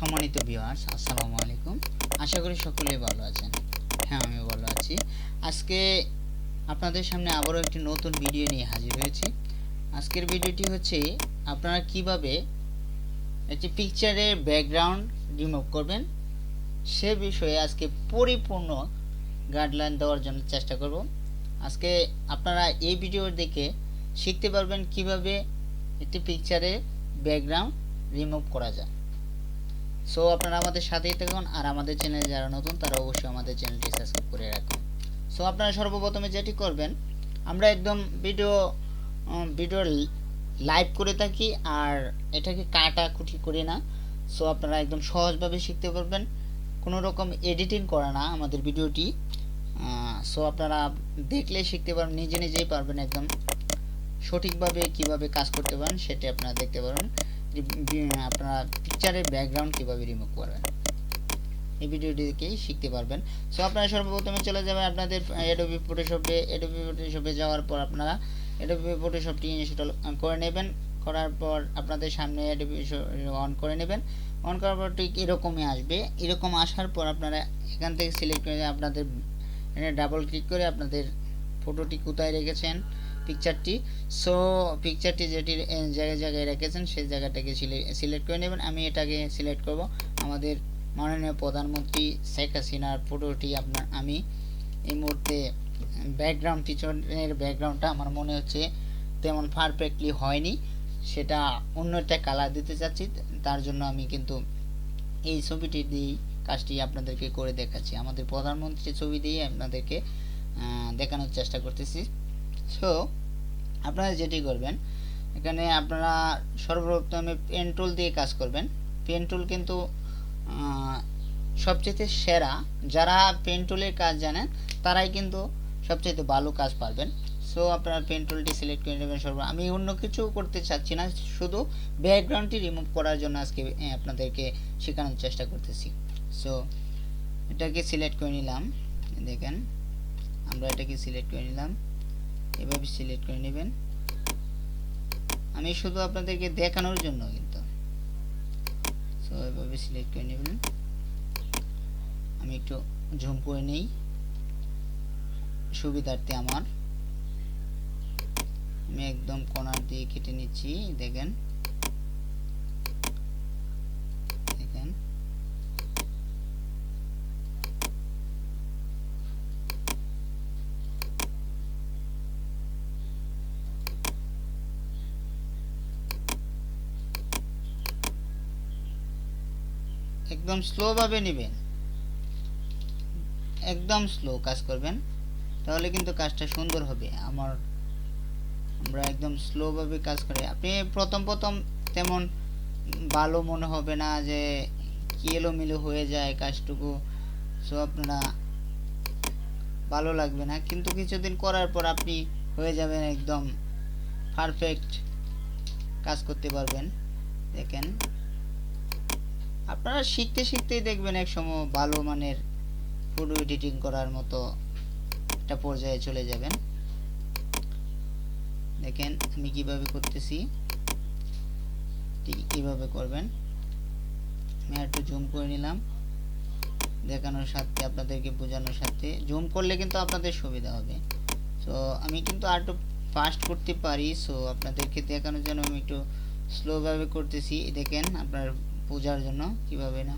সম্মানিত ভিউয়ার্স, আসসালামু আলাইকুম। আশা করি সকলেই ভালো আছেন। হ্যাঁ, আমি ভালো আছি। আজকে আপনাদের সামনে আবারও একটি নতুন ভিডিও নিয়ে হাজির হয়েছি। আজকের ভিডিওটি হচ্ছে আপনারা কিভাবে একটি পিকচারের ব্যাকগ্রাউন্ড রিমুভ করবেন সে বিষয়ে আজকে পরিপূর্ণ গাইডলাইন দেওয়ার জন্য চেষ্টা করব। আজকে আপনারা এই ভিডিও দেখে শিখতে পারবেন কিভাবে একটি পিকচারের ব্যাকগ্রাউন্ড রিমুভ করা যায়। সো আপনারা আমাদের সাথেই থাকুন, আর আমাদের চ্যানেলে যারা নতুন তারা অবশ্যই আমাদের চ্যানেলটি সাবস্ক্রাইব করে রাখুন। সো আপনারা সর্বপ্রথমে যেটি করবেন, আমরা একদম ভিডিও লাইভ করে থাকি, আর এটাকে কাটাকুটি করি না। সো আপনারা একদম সহজভাবে শিখতে পারবেন, কোনো রকম এডিটিং করা না আমাদের ভিডিওটি। সো আপনারা দেখলে শিখতে পারবেন, নিজে নিজেই পারবেন একদম সঠিকভাবে কিভাবে কাজ করতে পারেন সেটি আপনারা দেখতে পারবেন। আপনারা পিকচারের ব্যাকগ্রাউন্ড কিভাবে রিমুভ করবেন এই ভিডিওটি দেখেই শিখতে পারবেন। সো আপনারা সর্বপ্রথমে চলে যাবেন আপনাদের অ্যাডোবি ফটোশপে যাওয়ার পর আপনারা অ্যাডোবি ফটোশপটি ইনস্টল করে নেবেন। করার পর আপনাদের সামনে অ্যাডোবি অন করে নেবেন। অন করার পর ঠিক এরকমই আসবে। এরকম আসার পর আপনারা এখান থেকে সিলেক্ট করে আপনাদের ডাবল ক্লিক করে আপনাদের ফটোটি কোথায় রেখেছেন পিকচারটি, সো পিকচারটি যেটি জায়গায় রেখেছেন সেই জায়গাটাকে সিলেক্ট করে নেবেন। আমি এটাকে সিলেক্ট করব আমাদের মাননীয় প্রধানমন্ত্রী শেখ হাসিনার ফটোটি। আমি এই মুহূর্তে ব্যাকগ্রাউন্ড, পিছনের ব্যাকগ্রাউন্ডটা আমার মনে হচ্ছে তেমন পারফেক্টলি হয়নি, সেটা অন্য একটা কালার দিতে চাচ্ছি। তার জন্য আমি কিন্তু এই ছবিটি দিয়েই কাজটি আপনাদেরকে করে দেখাচ্ছি। আমাদের প্রধানমন্ত্রীর ছবি দিয়ে আপনাদেরকে দেখানোর চেষ্টা করতেছি। সো আপনারা যেটি করবেন, এখানে আপনারা সর্বপ্রথমে পেন টুল দিয়ে কাজ করবেন। পেন টুল কিন্তু সবচেয়ে সেরা, যারা পেন টুলের কাজ জানেন তারাই কিন্তু সবচেয়ে ভালো কাজ পারবেন। সো আপনারা পেন টুলটি সিলেক্ট করে নেবেন। আমি অন্য কিছু করতে চাচ্ছি না, শুধু ব্যাকগ্রাউন্ডটি রিমুভ করার জন্য আজকে আপনাদেরকে শেখানোর চেষ্টা করতেছি। সো এটাকে সিলেক্ট করে নিলাম, দেখেন আমরা এটাকে সিলেক্ট করে নিলাম, এভাবে সিলেক্ট করে নেবেন। আমি শুধু আপনাদেরকে দেখানোর জন্য কিন্তু, সো এভাবে সিলেক্ট করে নেবেন। আমি একটু জুম করে নেই সুবিধার্থে আমার, আমি একদম কর্নার দিয়ে কেটে নিচ্ছি। দেখেন দেখেন একদম স্লোভাবে নেবেন, একদম স্লো কাজ করবেন, তাহলে কিন্তু কাজটা সুন্দর হবে। আমরা একদম স্লোভাবে কাজ করি। আপনি প্রথম তেমন ভালো মনে হবে না, যে কি এলোমেলো হয়ে যায় কাজটুকু, সো আপনারা ভালো লাগবে না, কিন্তু কিছুদিন করার পর আপনি হয়ে যাবেন একদম পারফেক্ট কাজ করতে পারবেন। দেখেন আপনারা শিখতেই দেখবেন এক সময় ভালো মানের ফটো এডিটিং করার মতো একটা পর্যায়ে চলে যাবেন। দেখেন আমি কিভাবে করতেছি, ঠিক কিভাবে করবেন। আমি একটু জুম করে নিলাম দেখানোর সাথে, আপনাদেরকে বোঝানোর সাথে। জুম করলে কিন্তু আপনাদের সুবিধা হবে। সো আমি কিন্তু আর একটু ফাস্ট করতে পারি, সো আপনাদেরকে দেখানোর জন্য আমি একটু স্লোভাবে করতেছি। দেখেন আপনার বোঝার জন্য কিভাবে, না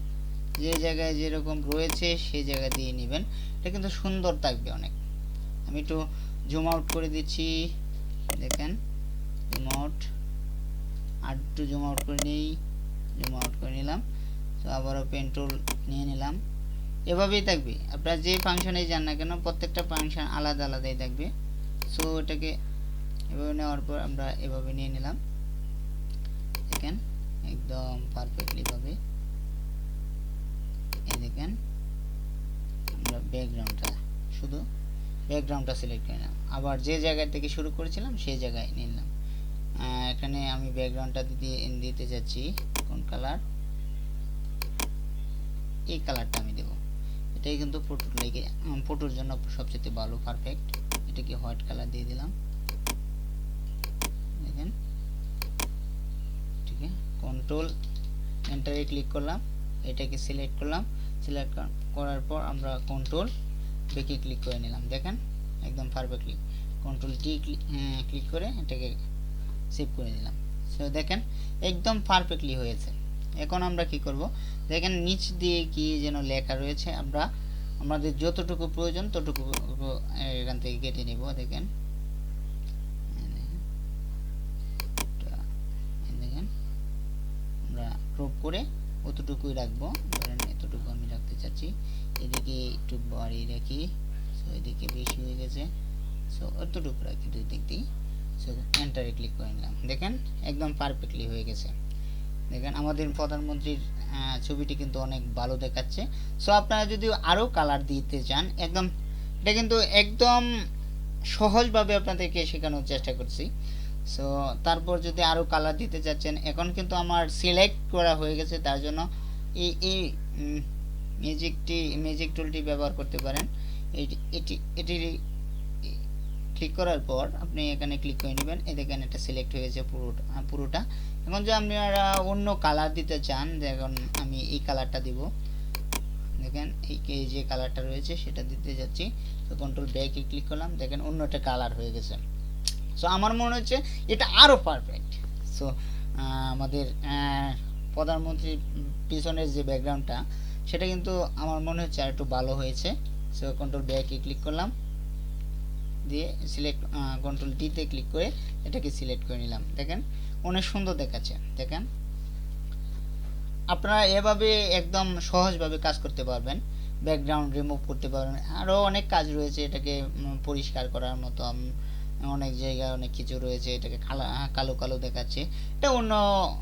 যে জায়গায় যেরকম রয়েছে সেই জায়গা দিয়ে নেবেন, এটা কিন্তু সুন্দর থাকবে অনেক। আমি একটু জুম আউট করে দিচ্ছি, দেখেন জুম আউট, আর একটু জুম আউট করে নিই, জুম আউট করে নিলাম। তো আবারও পেন টুল নিয়ে নিলাম, এভাবেই থাকবে। আপনারা যে ফাংশনে যান না কেন প্রত্যেকটা ফাংশন আলাদাই থাকবে। সো এটাকে এভাবে নেওয়ার পর আমরা এভাবে নিয়ে নিলাম, দেখেন একদম পারফেক্টলি ভাবে। এই দেখেন আমরা শুধু ব্যাকগ্রাউন্ডটা সিলেক্ট করে নিলাম, আবার যে জায়গা থেকে শুরু করেছিলাম সেই জায়গায় নিলাম। এখানে আমি ব্যাকগ্রাউন্ডটা দিতে যাচ্ছি কোন কালার, এই কালারটা আমি দেব। এটাই কিন্তু ফটোর জন্য সবচেয়ে ভালো, পারফেক্ট। এটাকে হোয়াইট কালার দিয়ে দিলাম, দেখেন ঠিক আছে। কন্ট্রোল এন্টারে ক্লিক করলাম, এটাকে সিলেক্ট করলাম। সিলেক্ট করার পর আমরা কন্ট্রোল বেকে ক্লিক করে নিলাম। দেখেন একদম পারফেক্টলি কন্ট্রোল ডি ক্লিক করে এটাকে সেভ করে দিলাম। সো দেখেন একদম পারফেক্টলি হয়েছে। এখন আমরা কি করব, দেখেন নিচ দিয়ে কি যেন লেখা রয়েছে, আমরা আমাদের যতটুকু প্রয়োজন ততটুকু এখান থেকে কেটে নিব। দেখেন দেখেন আমরা ক্রপ করে অতটুকুই রাখবো। ধরেন এতটুকু আমি রাখতে চাচ্ছি, এদিকে একটু বাড়িয়ে রাখি। সো এদিকে বেশি হয়ে গেছে, সো অতটুকু রাখি দুই দিক দিয়ে। সো এন্টারে ক্লিক করে নিলাম। দেখেন একদম পারফেক্টলি হয়ে গেছে। দেখেন আমাদের প্রধানমন্ত্রীর ছবিটি কিন্তু অনেক ভালো দেখাচ্ছে। সো আপনারা যদি আরও কালার দিতে চান, একদম এটা কিন্তু একদম সহজভাবে আপনাদেরকে শেখানোর চেষ্টা করছি। সো তারপর যদি আরও কালার দিতে চাচ্ছেন, এখন কিন্তু আমার সিলেক্ট করা হয়ে গেছে, তার জন্য এই ম্যাজিক টুলটি ব্যবহার করতে পারেন। এটি ক্লিক করার পর আপনি এখানে ক্লিক করে নেবেন। দেখেন এটা সিলেক্ট হয়ে গেছে পুরোটা। এখন যে আপনারা অন্য কালার দিতে চান, দেখুন আমি এই কালারটা দিব। দেখেন এই যে কালারটা রয়েছে সেটা দিতে যাচ্ছি। তো কন্ট্রোল ব্যাকে ক্লিক করলাম, দেখেন অন্য একটা কালার হয়ে গেছে। সো আমার মনে হচ্ছে এটা আরও পারফেক্ট। সো আমাদের প্রধানমন্ত্রীর পিছনের যে ব্যাকগ্রাউন্ডটা সেটা কিন্তু আমার মনে হচ্ছে আর একটু ভালো হয়েছে। সো কন্ট্রোল ব্যাকে ক্লিক করলাম, দিয়ে সিলেক্ট কন্ট্রোল ডিতে ক্লিক করে এটাকে সিলেক্ট করে নিলাম। দেখেন অনেক সুন্দর দেখাচ্ছে। দেখেন আপনারা এভাবে একদম সহজভাবে কাজ করতে পারবেন, ব্যাকগ্রাউন্ড রিমুভ করতে পারবেন। আরও অনেক কাজ রয়েছে, এটাকে পরিষ্কার করার মতো অনেক জায়গায় অনেক কিছু রয়েছে। এটাকে কালো কালো দেখাচ্ছে, এটা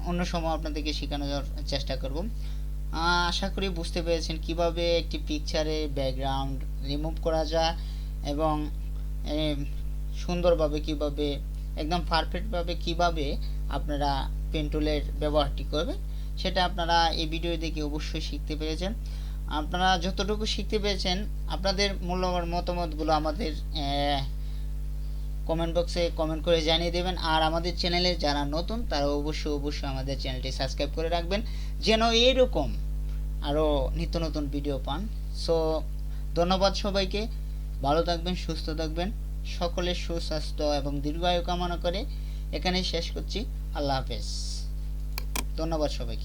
অন্য সময় আপনাদেরকে শেখানোর চেষ্টা করব। আশা করি বুঝতে পেরেছেন কিভাবে একটি পিকচারে ব্যাকগ্রাউন্ড রিমুভ করা যায় এবং সুন্দরভাবে কিভাবে একদম পারফেক্টভাবে কিভাবে আপনারা পেন টুলের ব্যবহারটি করবেন, সেটা আপনারা এই ভিডিও দেখে অবশ্যই শিখতে পেরেছেন। আপনারা যতটুকু শিখতে পেরেছেন আপনাদের মূল্যবান মতামতগুলো আমাদের কমেন্ট বক্সে কমেন্ট করে জানিয়ে দেবেন। আর আমাদের চ্যানেলে যারা নতুন তারা অবশ্যই আমাদের চ্যানেলটি সাবস্ক্রাইব করে রাখবেন, যেন এরকম আরও নিত্য নতুন ভিডিও পান। সো ধন্যবাদ সবাইকে, ভালো থাকবেন, সুস্থ থাকবেন, সকলের সুস্বাস্থ্য এবং দীর্ঘায়ু কামনা করে এখানেই শেষ করছি। আল্লাহ হাফেজ। ধন্যবাদ সবাইকে।